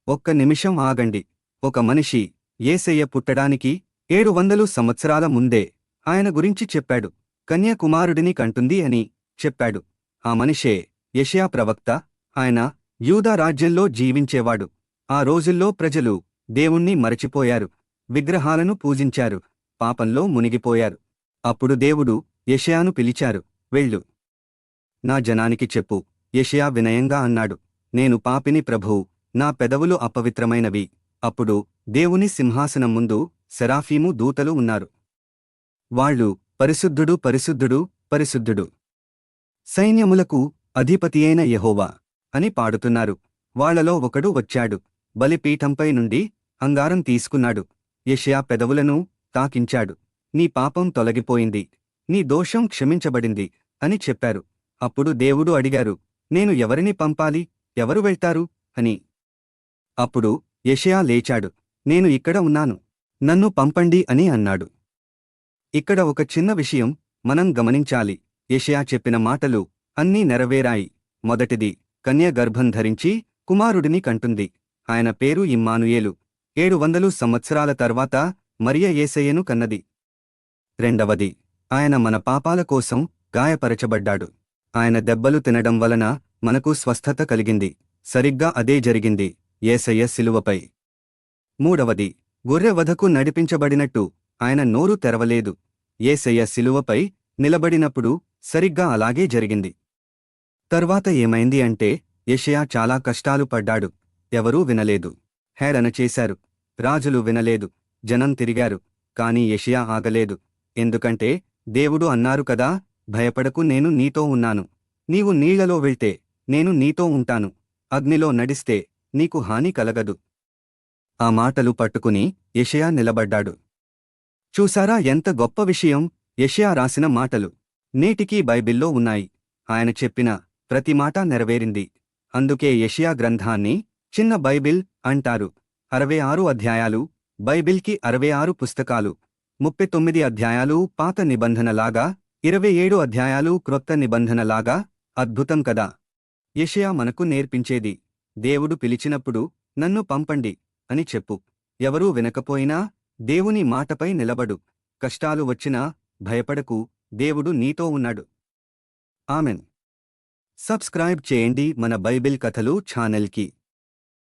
ఒక్క నిమిషం ఆగండి. ఒక మనిషి యేసయ్య పుట్టడానికి 700 సంవత్సరాల ముందే ఆయన గురించి చెప్పాడు. కన్యాకుమారుడిని కంటుంది అని చెప్పాడు. ఆ మనిషే యెషయా ప్రవక్త. ఆయన యూదా రాజ్యంలో జీవించేవాడు. ఆ రోజుల్లో ప్రజలు దేవుణ్ణి మరచిపోయారు, విగ్రహాలను పూజించారు, పాపంలో మునిగిపోయారు. అప్పుడు దేవుడు యెషయాను పిలిచారు, వెళ్ళు, నా జనానికి చెప్పు. యెషయా వినయంగా అన్నాడు, నేను పాపిని ప్రభువు, నా పెదవులు అపవిత్రమైనవి. అప్పుడు దేవుని సింహాసనం ముందు సెరాఫీము దూతలు ఉన్నారు. వాళ్ళు పరిశుద్ధుడు, పరిశుద్ధుడు, పరిశుద్ధుడు, సైన్యములకు అధిపతియైన యెహోవా అని పాడుతున్నారు. వాళ్లలో ఒకడు వచ్చాడు, బలిపీఠంపై నుండి అంగారం తీసుకున్నాడు, యెషయా పెదవులను తాకించాడు. నీ పాపం తొలగిపోయింది, నీ దోషం క్షమించబడింది అని చెప్పారు. అప్పుడు దేవుడు అడిగారు, నేను ఎవరిని పంపాలి, ఎవరు వెళ్తారు అని. అప్పుడు యెషయా లేచాడు, నేను ఇక్కడ ఉన్నాను, నన్ను పంపండి అని అన్నాడు. ఇక్కడ ఒక చిన్న విషయం మనం గమనించాలి. యెషయా చెప్పిన మాటలు అన్నీ నెరవేరాయి. మొదటిది, కన్య గర్భం ధరించి కుమారుడిని కంటుంది. ఆయన పేరు ఇమ్మానుయేలు. 700 సంవత్సరాల తర్వాత మరియ యేసయ్యను కన్నది. రెండవది, ఆయన మన పాపాల కోసం గాయపరచబడ్డాడు. ఆయన దెబ్బలు తినడం వలన మనకు స్వస్థత కలిగింది. సరిగ్గా అదే జరిగింది యేసయ్య శిలువపై. మూడవది, గొర్రె వధకు నడిపించబడినట్టు ఆయన నోరు తెరవలేదు. యేసయ్య శిలువపై నిలబడినప్పుడు సరిగ్గా అలాగే జరిగింది. తర్వాత ఏమైంది అంటే, యెషయా చాలా కష్టాలు పడ్డాడు. ఎవరూ వినలేదు. హేళన చేశారు. రాజులు వినలేదు. జనం తిరిగారు. కాని యెషయా ఆగలేదు. ఎందుకంటే దేవుడు అన్నారు కదా, భయపడకు, నేను నీతో ఉన్నాను. నీవు నీళ్లలో వెళ్తే నేను నీతో ఉంటాను, అగ్నిలో నడిస్తే నీకు హాని కలగదు. ఆ మాటలు పట్టుకుని యెషయా నిలబడ్డాడు. చూసారా ఎంత గొప్ప విషయం! యెషయా రాసిన మాటలు నేటికీ బైబిల్లో ఉన్నాయి. ఆయన చెప్పిన ప్రతి మాట నెరవేరింది. అందుకే యెషయా గ్రంథాన్ని చిన్న బైబిల్ అంటారు. 66 అధ్యాయాలు, బైబిల్కి 66 పుస్తకాలు, 39 అధ్యాయాలు పాత నిబంధనలాగా, 27 అధ్యాయాలు క్రొత్త నిబంధనలాగా. అద్భుతం కదా! యెషయా మనకు నేర్పించేది, దేవుడు పిలిచినప్పుడు నన్ను పంపండి అని చెప్పు. ఎవరూ వినకపోయినా దేవుని మాటపై నిలబడు. కష్టాలు వచ్చినా భయపడకు, దేవుడు నీతో ఉన్నాడు. ఆమెన్. సబ్స్క్రైబ్ చేయండి మన బైబిల్ కథలు ఛానల్కి.